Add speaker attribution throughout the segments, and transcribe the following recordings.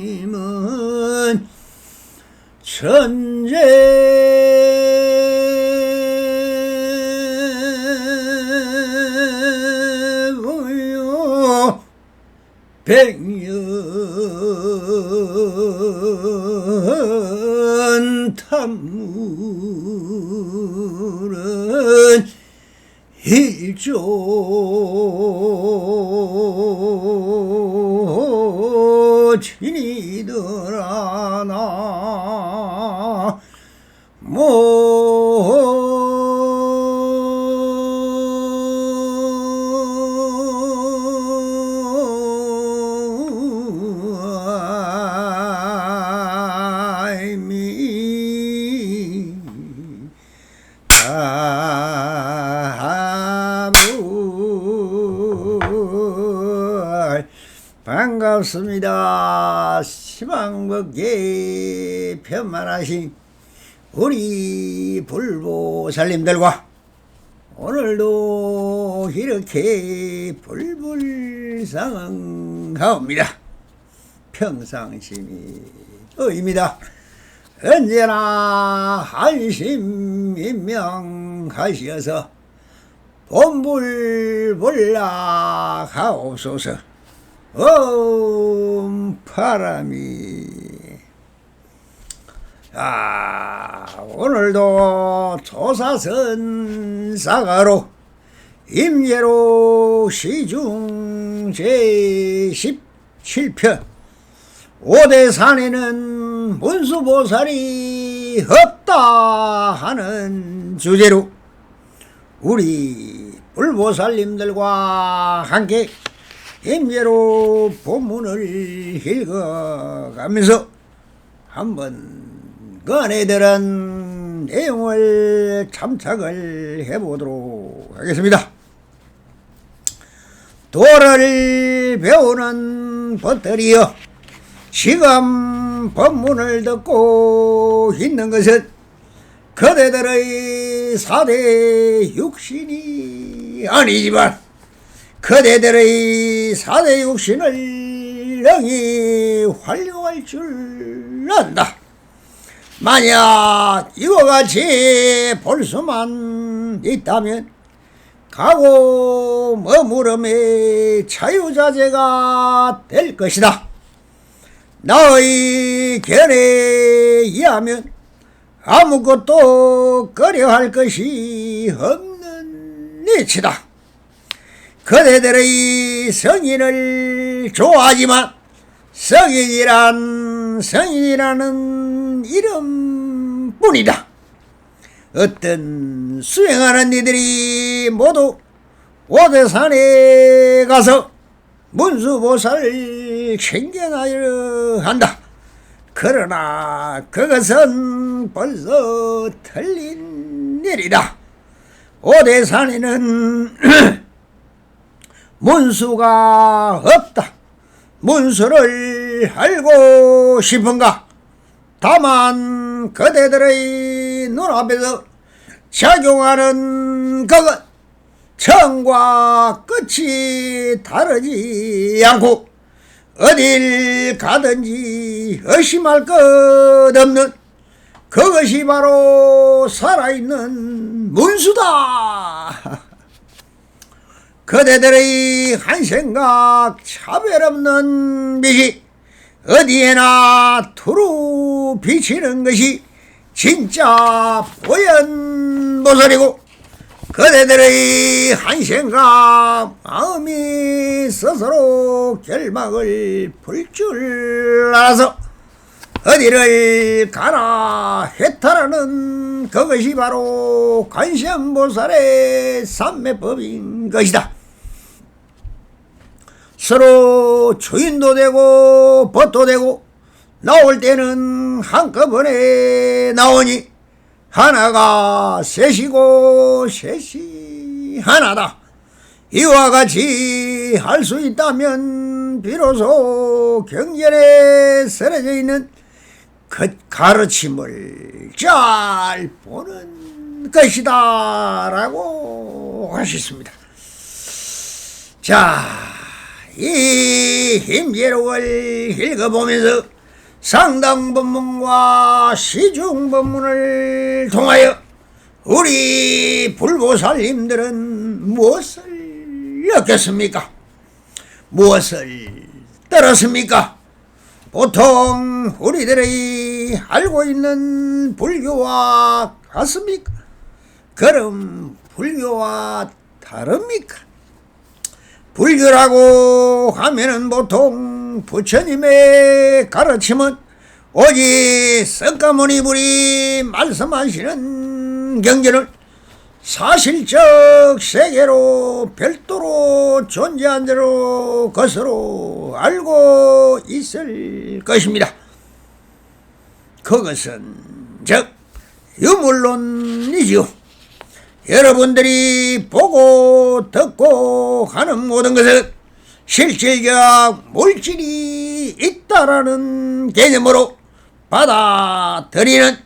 Speaker 1: 일수심은 천재 무효 백년 탐물은 일조 진이더라 나 반갑습니다. 시방법계 편만하신 우리 불보살님들과 오늘도 이렇게 불불상응하옵니다. 평상심이 저입니다. 언제나 한심인명하시어서 본불불락하옵소서. 바람이 오늘도 조사선사가로 임예로 시중 제17편 오대산에는 문수보살이 없다 하는 주제로 우리 불보살님들과 함께 임예로 본문을 읽어가면서 한번 건에 들은 내용을 참작을 해보도록 하겠습니다. 도를 배우는 벗들이여 지금 본문을 듣고 있는 것은 그대들의 4대 육신이 아니지만 그대들의 4대 육신을 능히 활용할 줄 안다. 만약 이와 같이 볼 수만 있다면 가고 머무름의 자유자재가 될 것이다. 나의 견해에 의하면 아무것도 꺼려할 것이 없는 이치다. 그대들의 성인을 좋아하지만 성인이라는 이름뿐이다. 어떤 수행하는 이들이 모두 오대산에 가서 문수보살을 챙겨나야 한다. 그러나 그것은 벌써 틀린 일이다. 오대산에는 문수가 없다. 문수를 알고 싶은가? 다만 그대들의 눈앞에서 작용하는 그것 처음과 끝이 다르지 않고 어딜 가든지 의심할 것 없는 그것이 바로 살아있는 문수다. 그대들의 한 생각 차별 없는 빛이 어디에나 두루 비치는 것이 진짜 보현보살이고 그대들의 한 생각 마음이 스스로 결막을 풀 줄 알아서 어디를 가나 해탈하는 그것이 바로 관세음보살의 삼매법인 것이다. 서로 주인도 되고 벗도 되고 나올 때는 한꺼번에 나오니 하나가 셋이고 셋이 하나다. 이와 같이 할 수 있다면 비로소 경전에 쓰여져 있는 그 가르침을 잘 보는 것이다 라고 하셨습니다. 자, 이 힘제록을 읽어보면서 상당법문과 시중법문을 통하여 우리 불보살님들은 무엇을 느꼈습니까? 무엇을 들었습니까? 보통 우리들이 알고 있는 불교와 같습니까? 그럼 불교와 다릅니까? 불교라고 하면은 보통 부처님의 가르침은 오직 석가모니불이 말씀하시는 경전을 사실적 세계로 별도로 존재한 대로 것으로 알고 있을 것입니다. 그것은 즉 유물론이지요. 여러분들이 보고 듣고 하는 모든 것은 실질적 물질이 있다라는 개념으로 받아들이는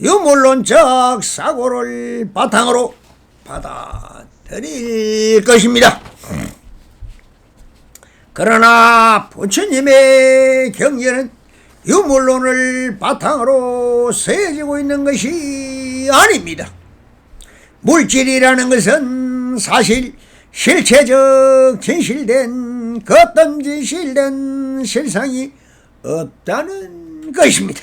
Speaker 1: 유물론적 사고를 바탕으로 받아들일 것입니다. 그러나 부처님의 경전은 유물론을 바탕으로 쓰여지고 있는 것이 아닙니다. 물질이라는 것은 사실 실체적 진실된 그 어떤 진실된 실상이 없다는 것입니다.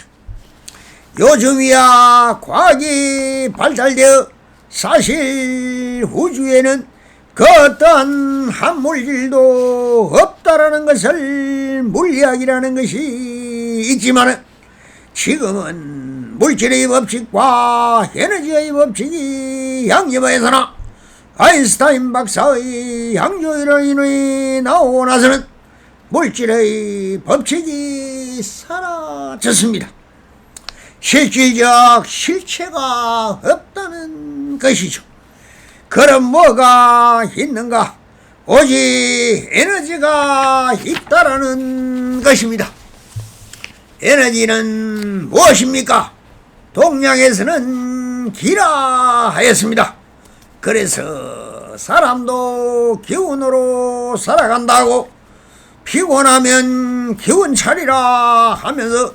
Speaker 1: 요즘이야 과학이 발달되어 사실 우주에는 그 어떠한 한 물질도 없다라는 것을 물리학이라는 것이 있지만 지금은 물질의 법칙과 에너지의 법칙이 양립하여서나 아인슈타인 박사의 양조이론이 나오고 나서는 물질의 법칙이 사라졌습니다. 실질적 실체가 없다는 것이죠. 그럼 뭐가 있는가? 오직 에너지가 있다라는 것입니다. 에너지는 무엇입니까? 동양에서는 기라 하였습니다. 그래서 사람도 기운으로 살아간다고 피곤하면 기운 차리라 하면서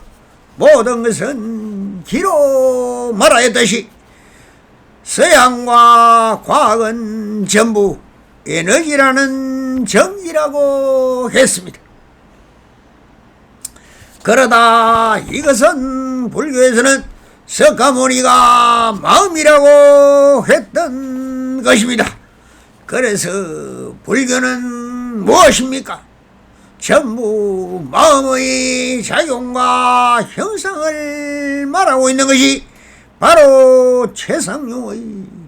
Speaker 1: 모든 것은 기로 말하였듯이 서양과 과학은 전부 에너지라는 정의라고 했습니다. 그러다 이것은 불교에서는 석가모니가 마음이라고 했던 것입니다. 그래서 불교는 무엇입니까? 전부 마음의 작용과 형상을 말하고 있는 것이 바로 최상용의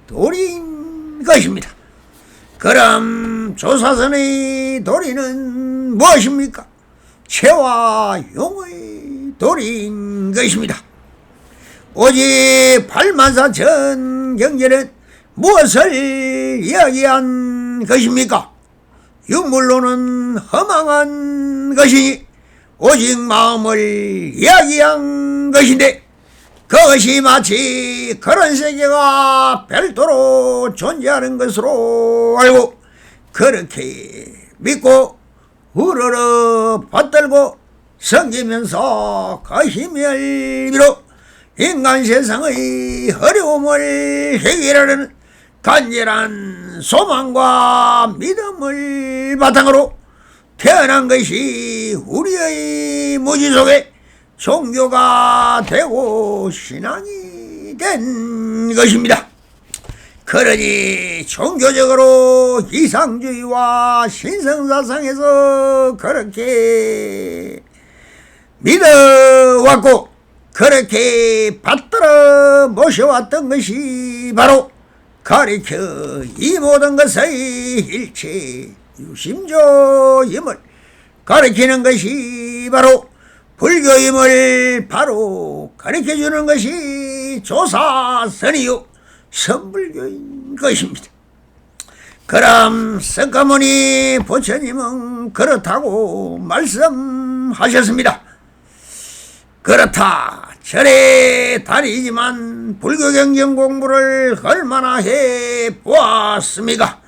Speaker 1: 도리인 것입니다. 그럼 조사선의 도리는 무엇입니까? 체와 용의 도리인 것입니다. 오직 84,000 경전은 무엇을 이야기한 것입니까? 유물론은 허망한 것이니 오직 마음을 이야기한 것인데 그것이 마치 그런 세계가 별도로 존재하는 것으로 알고 그렇게 믿고 우러러 받들고 섬기면서 그 힘을 빌어 인간 세상의 어려움을 해결하려는 간절한 소망과 믿음을 바탕으로 태어난 것이 우리의 무지 속에 종교가 되고 신앙이 된 것입니다. 그러니 종교적으로 이상주의와 신성사상에서 그렇게 믿어왔고 그렇게 받들어 모셔왔던 것이 바로 가리켜 이 모든 것의 일체 유심조임을 가리키는 것이 바로 불교임을 바로 가르쳐주는 것이 조사선이요 선불교인 것입니다. 그럼 석가모니 부처님은 그렇다고 말씀하셨습니다. 말씀하셨습니다. 그렇다. 절에 다니지만 불교 경전 공부를 얼마나 해 보았습니까?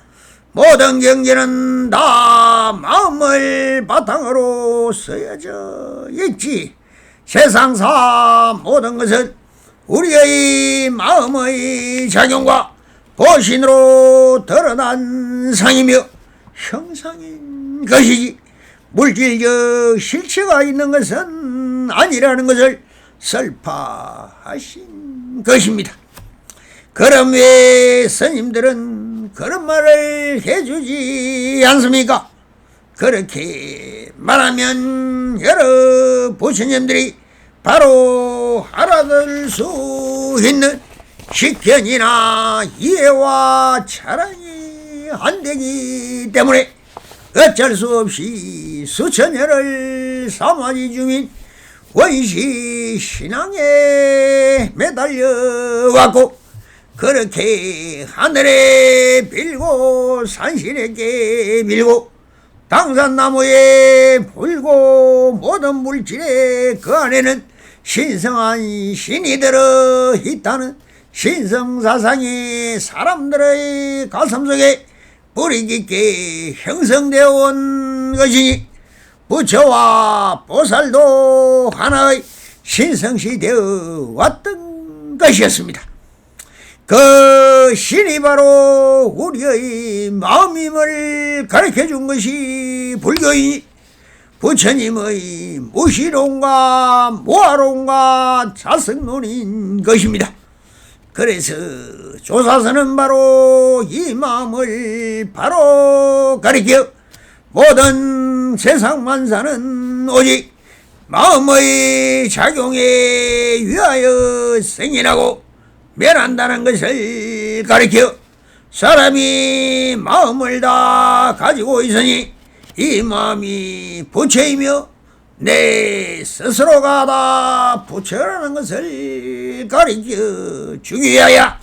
Speaker 1: 모든 경전은 다 마음을 바탕으로 쓰여져 있지. 세상사 모든 것은 우리의 마음의 작용과 보신으로 드러난 상이며 형상인 것이지 물질적 실체가 있는 것은 아니라는 것을 설파하신 것입니다. 그럼 왜 스님들은 그런 말을 해주지 않습니까? 그렇게 말하면 여러 부처님들이 바로 알아들 수 있는 식견이나 이해와 차량이 안 되기 때문에 어쩔 수 없이 수천 년을 사마지 중인 원시 신앙에 매달려 왔고 그렇게 하늘에 빌고 산신에게 빌고 당산나무에 불고 모든 물질에 그 안에는 신성한 신이 들어 있다는 신성사상이 사람들의 가슴속에 뿌리 깊게 형성되어 온 것이니 부처와 보살도 하나의 신성시 되어 왔던 것이었습니다. 그 신이 바로 우리의 마음임을 가르쳐준 것이 불교이니 부처님의 무시론과 무아론과 자성론인 것입니다. 그래서 조사서는 바로 이 마음을 바로 가리켜 모든 세상 만사는 오직 마음의 작용에 위하여 생겨나고 멸한다는 것을 가리켜 사람이 마음을 다 가지고 있으니 이 마음이 부처이며 내 스스로가 다 부처라는 것을 가리켜 주기 위하여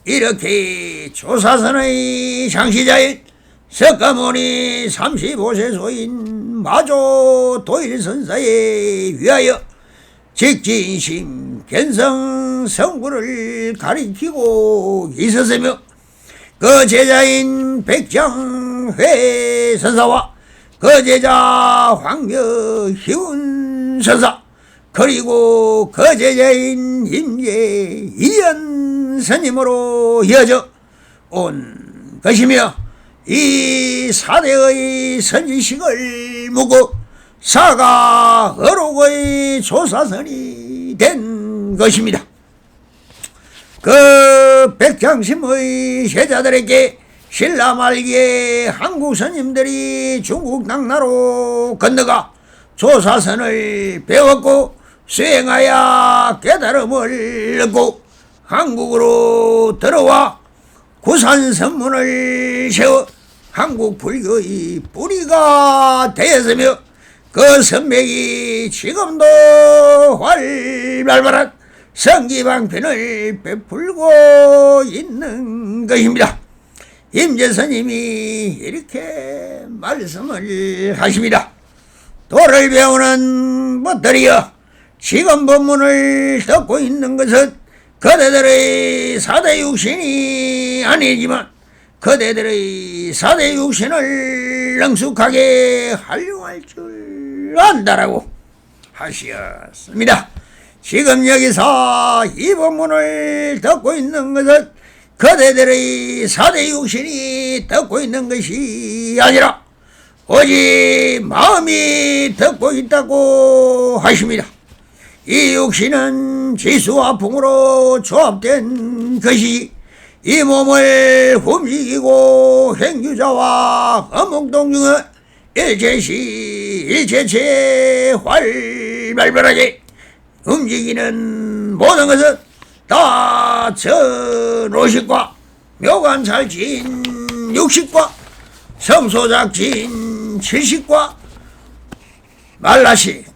Speaker 1: 이렇게 조사선의 창시자인 석가모니 35세소인 마조 도일선사에 위하여 직진심 견성 성구를 가리키고 있었으며 그 제자인 백장회 선사와 그 제자 황묘희운 선사 그리고 그 제자인 임재 이연 스님으로 이어져 온 것이며 이 사대의 선지식을 묻고 사가 어록의 조사선이 된 것입니다. 그 백장심의 제자들에게 신라 말기에 한국 스님들이 중국 당나로 건너가 조사선을 배웠고 수행하여 깨달음을 얻고 한국으로 들어와 구산선문을 세워 한국 불교의 뿌리가 되었으며 그 선맥이 지금도 활발한 성기방편을 베풀고 있는 것입니다. 임재스님이 이렇게 말씀을 하십니다. 도를 배우는 벗들이여 지금 법문을 듣고 있는 것은 그대들의 사대 육신이 아니지만 그대들의 사대 육신을 능숙하게 활용할 줄 안다라고 하셨습니다. 지금 여기서 이 법문을 듣고 있는 것은 그대들의 사대 육신이 듣고 있는 것이 아니라 오직 마음이 듣고 있다고 하십니다. 이 육신은 지수와 풍으로 조합된 것이 이 몸을 움직이고 행유자와 어묵동중의 일체시 일체체 활발하게 움직이는 모든 것은 다 전오식과 묘관찰진 육식과 성소작진 칠식과 말라식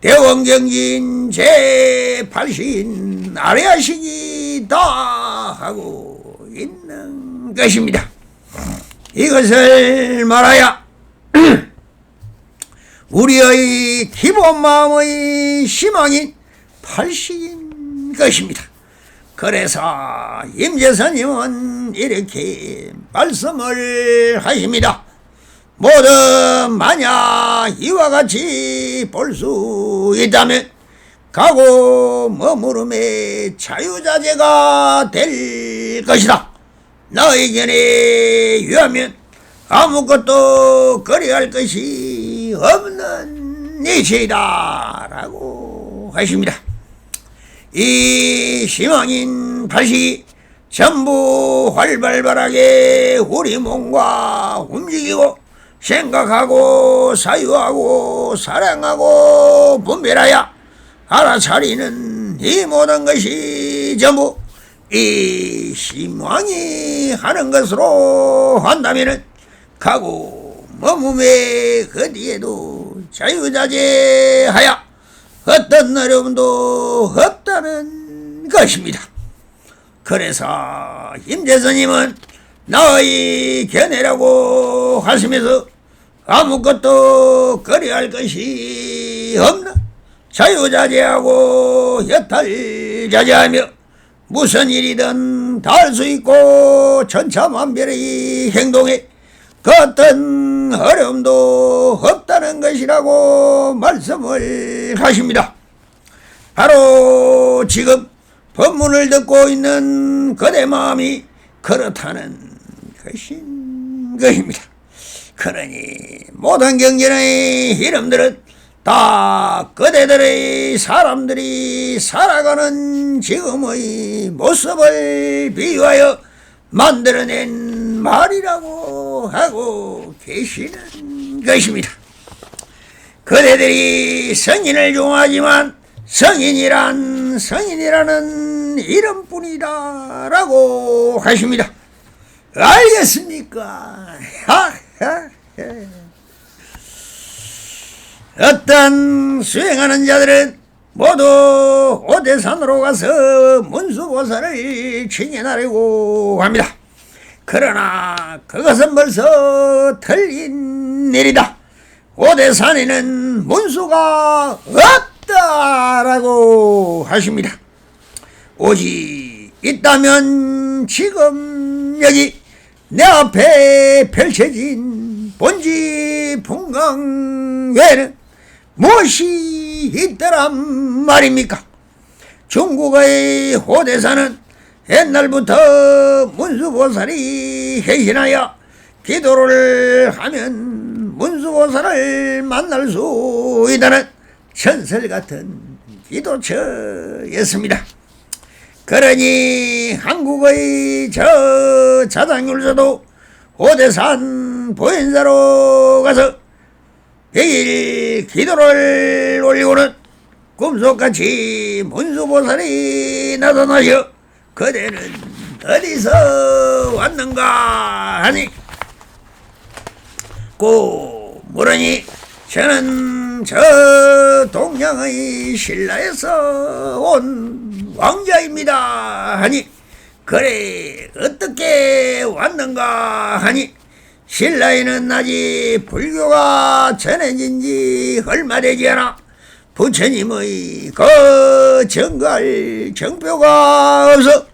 Speaker 1: 대원경진 제8신 아래아식이 다 하고 있는 것입니다. 이것을 말하여 우리의 기본 마음의 희망인 팔식인 것입니다. 그래서 임재스님은 이렇게 말씀을 하십니다. 모두 만약 이와 같이 볼 수 있다면 가고 머무름의 자유자재가 될 것이다. 너에게는 위하면 아무것도 거리할 것이 없는 이치이다 라고 하십니다. 이 희망인 발식이 전부 활발하게 우리 몸과 움직이고 생각하고 사유하고 사랑하고 분별하여 알아차리는 이 모든 것이 전부 이 희망이 하는 것으로 한다면은 가고 머무매 그 뒤에도 자유자재하여 어떤 어려움도 없다는 것입니다. 그래서 임재스님은 나의 견해라고 하시면서 아무것도 거리할 것이 없나 자유자재하고 여탈자재하며 무슨 일이든 다 할 수 있고 천차만별의 행동에 그 어떤 어려움도 없다는 것이라고 말씀을 하십니다. 바로 지금 법문을 듣고 있는 그대 마음이 그렇다는 것입니다. 그러니 모든 경전의 이름들은 다 그대들의 사람들이 살아가는 지금의 모습을 비유하여 만들어낸 말이라고 하고 계시는 것입니다. 그대들이 성인을 좋아하지만 성인이라는 이름뿐이다 라고 하십니다. 알겠습니까? 어떤 수행하는 자들은 모두 오대산으로 가서 문수보살을 칭해나려고 합니다. 그러나 그것은 벌써 틀린 일이다. 오대산에는 문수가 없다라고 하십니다. 오직 있다면 지금 여기 내 앞에 펼쳐진 본지 풍광 외에는 무엇이 있더란 말입니까? 중국의 호대사는 옛날부터 문수보살이 해신하여 기도를 하면 문수보살을 만날 수 있다는 전설 같은 기도처였습니다. 그러니 한국의 저 자장율서도 호대산 보현사로 가서 100일 기도를 올리고는 꿈속같이 문수보살이 나타나셔 그대는 어디서 왔는가 하니 고 물으니 저는 저 동양의 신라에서 온 왕자입니다 하니 그래 어떻게 왔는가 하니 신라에는 아직 불교가 전해진 지 얼마 되지 않아 부처님의 그 정갈 정표가 없어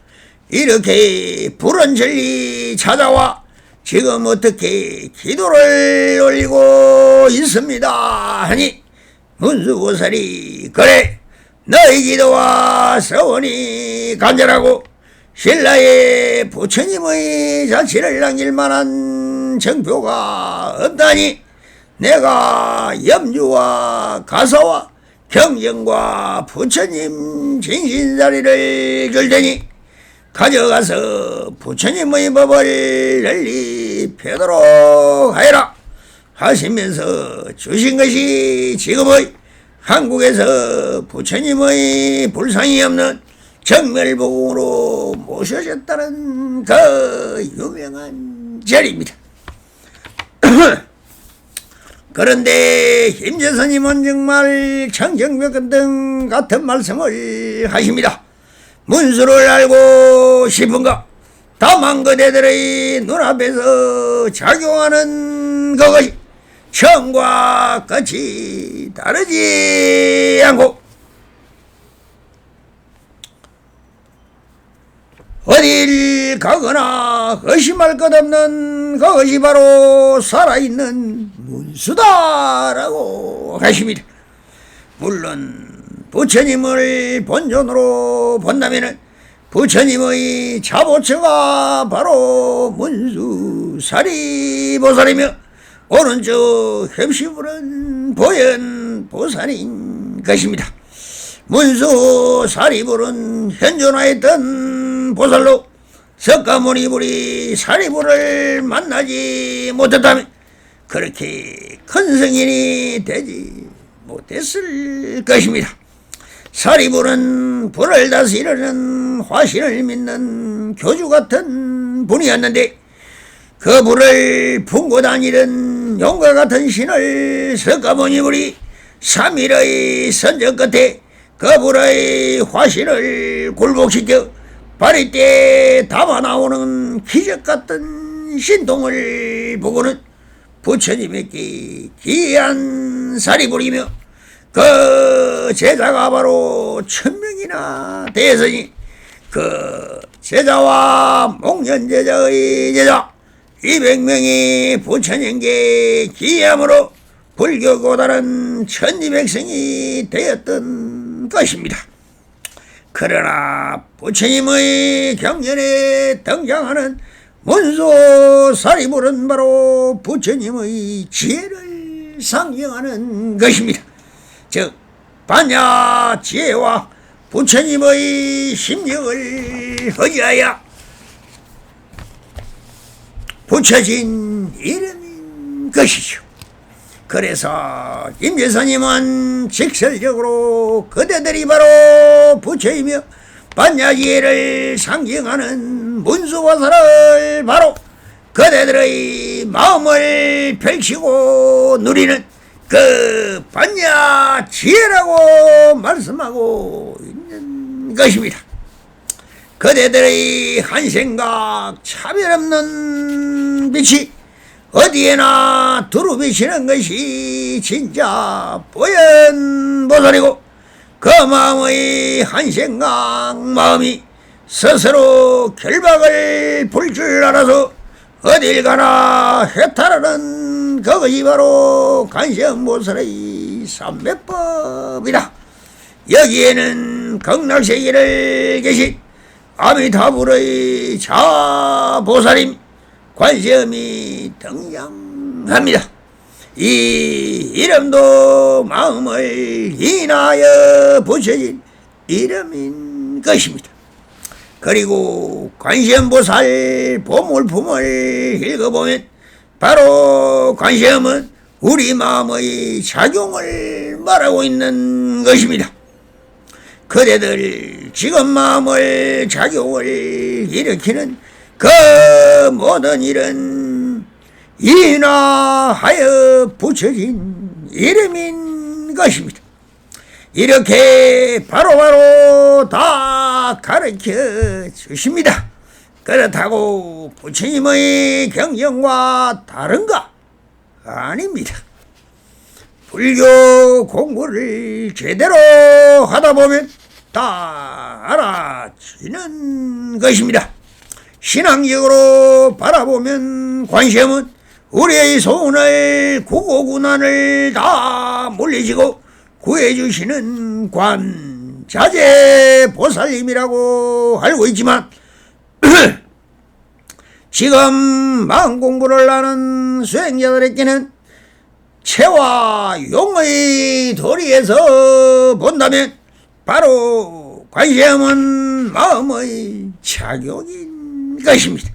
Speaker 1: 이렇게 불은 전리 찾아와 지금 어떻게 기도를 올리고 있습니다 하니 문수보살이 그래 너희 기도와 서원이 간절하고 신라에 부처님의 자취를 남길 만한 정표가 없다니 내가 염주와 가사와 경전과 부처님 진신자리를 줄 테니 가져가서 부처님의 법을 널리 펴도록 하여라 하시면서 주신 것이 지금의 한국에서 부처님의 불상이 없는 정멸복음으로 모셔졌다는 그 유명한 절입니다. 그런데 임재스님은 정말 청정벽등 같은 말씀을 하십니다. 문수를 알고 싶은가? 다만 그대들의 눈앞에서 작용하는 그것이 처음과 끝이 다르지 않고 어딜 가거나 의심할 것 없는 그것이 바로 살아있는 문수다라고 하십니다. 물론 부처님을 본존으로 본다면 부처님의 자보처가 바로 문수사리보살이며 오른쪽 협시불은 보현보살인 것입니다. 문수사리불은 현존하였던 보살로 석가모니불이 사리불을 만나지 못했다면 그렇게 큰 성인이 되지 못했을 것입니다. 사리불은 불을 다스리는 화신을 믿는 교주 같은 분이었는데 그 불을 품고 다니던 용과 같은 신을 석가모니불이 3일의 선전 끝에 그 불의 화신을 굴복시켜 바리떼에 담아 나오는 기적 같은 신통을 보고는 부처님에게 귀한 사리불이며 그 제자가 바로 1000명이나 되었으니 그 제자와 목련제자의 제자 200명이 부처님께 귀함으로 불교 고다른 천지백성이 되었던 것입니다. 그러나 부처님의 경전에 등장하는 문수사리불은 바로 부처님의 지혜를 상징하는 것입니다. 즉 반야 지혜와 부처님의 심령을 의지하여 붙여진 이름인 것이죠. 그래서 임재선님은 직설적으로 그대들이 바로 부처이며 반야지혜를 상징하는 문수보살을 바로 그대들의 마음을 펼치고 누리는 그 반야지혜라고 말씀하고 있는 것입니다. 그대들의 한 생각 차별 없는 빛이 어디에나 두루 비치는 것이 진짜 보현보살이고 그 마음의 한 생각 마음이 스스로 결박을 풀 줄 알아서 어딜 가나 해탈하는 그것이 바로 관세음보살의 삼매법이다. 여기에는 극락세계를 계신 아미타불의 자보살임 관세음이 등장합니다. 이 이름도 마음을 인하여 붙여진 이름인 것입니다. 그리고 관세음보살 보물품을 읽어보면 바로 관세음은 우리 마음의 작용을 말하고 있는 것입니다. 그대들 지금 마음을 작용을 일으키는 그 모든 일은 인하하여 붙여진 이름인 것입니다. 이렇게 바로바로 다 가르쳐 주십니다. 그렇다고 부처님의 경전과 다른가? 아닙니다. 불교 공부를 제대로 하다 보면 다 알아지는 것입니다. 신앙적으로 바라보면 관세음은 우리의 소원을 구고군한을 다 물리치고 구해주시는 관자재 보살님이라고 알고 있지만 지금 마음 공부를 하는 수행자들에게는 체와 용의 도리에서 본다면 바로 관세음은 마음의 작용인 것입니다.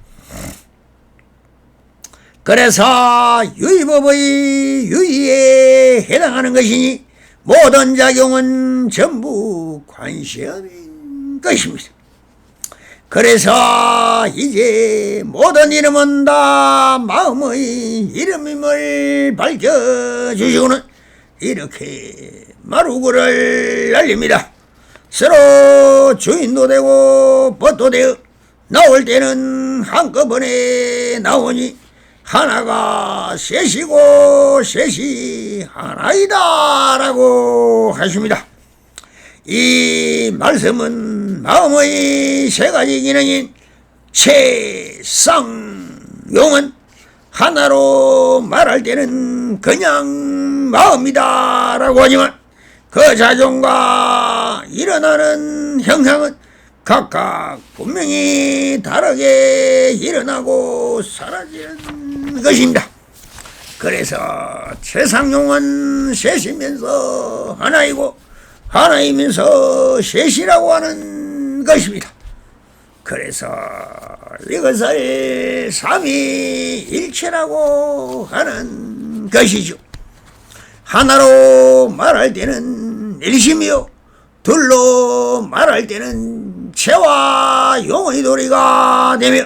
Speaker 1: 그래서 유의법의 유의에 해당하는 것이니 모든 작용은 전부 관세음인 것입니다. 그래서 이제 모든 이름은 다 마음의 이름임을 밝혀주시고는 이렇게 마루구를 날립니다. 서로 주인도 되고 벗도 되어 나올 때는 한꺼번에 나오니 하나가 셋이고 셋이 하나이다 라고 하십니다. 이 말씀은 마음의 세 가지 기능인 채상용은 하나로 말할 때는 그냥 마음이다 라고 하지만 그 작용과 일어나는 형상은 각각 분명히 다르게 일어나고 사라지는 것입니다. 그래서 채상용은 셋이면서 하나이고 하나이면서 셋이라고 하는 것입니다. 그래서 이것을 삼위일체라고 하는 것이죠. 하나로 말할 때는 일심이요, 둘로 말할 때는 채와 용의 도리가 되며,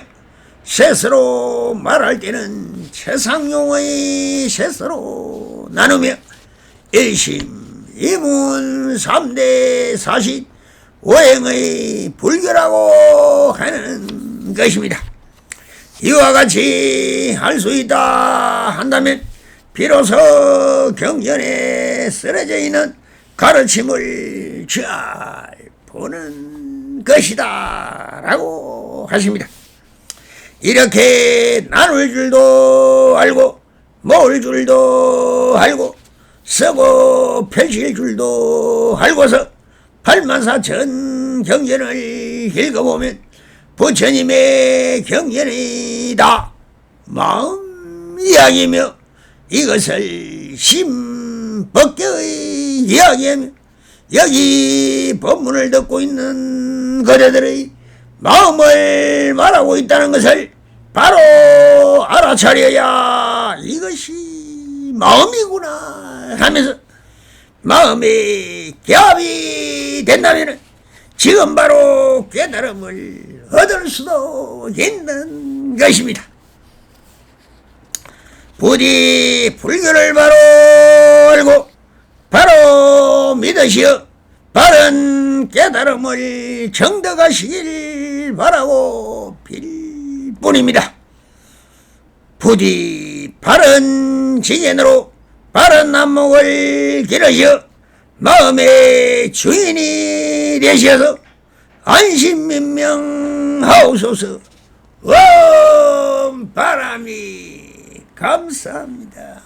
Speaker 1: 셋으로 말할 때는 채상용의 셋으로 나누며 일심, 이문, 삼대, 사신, 오행의 불교라고 하는 것입니다. 이와 같이 할 수 있다 한다면 비로소 경전에 쓰여져 있는 가르침을 잘 보는 것이다 라고 하십니다. 이렇게 나눌 줄도 알고 모을 줄도 알고 쓰고 펼칠 줄도 알고서 84,000 경전을 읽어보면 부처님의 경전이 다 마음 이야기며 이것을 심법계의 이야기하며 여기 법문을 듣고 있는 그대들의 마음을 말하고 있다는 것을 바로 알아차려야 이것이 마음이구나 하면서 마음이 개합이 된다면 지금 바로 깨달음을 얻을 수도 있는 것입니다. 부디 불교를 바로 알고 바로 믿으시어 바른 깨달음을 정득하시길 바라고 빌 뿐입니다. 부디 바른 지견으로 바른 안목을 기르시어 마음의 주인이 되셔서 안심민명하옵소서. 바람이 감사합니다.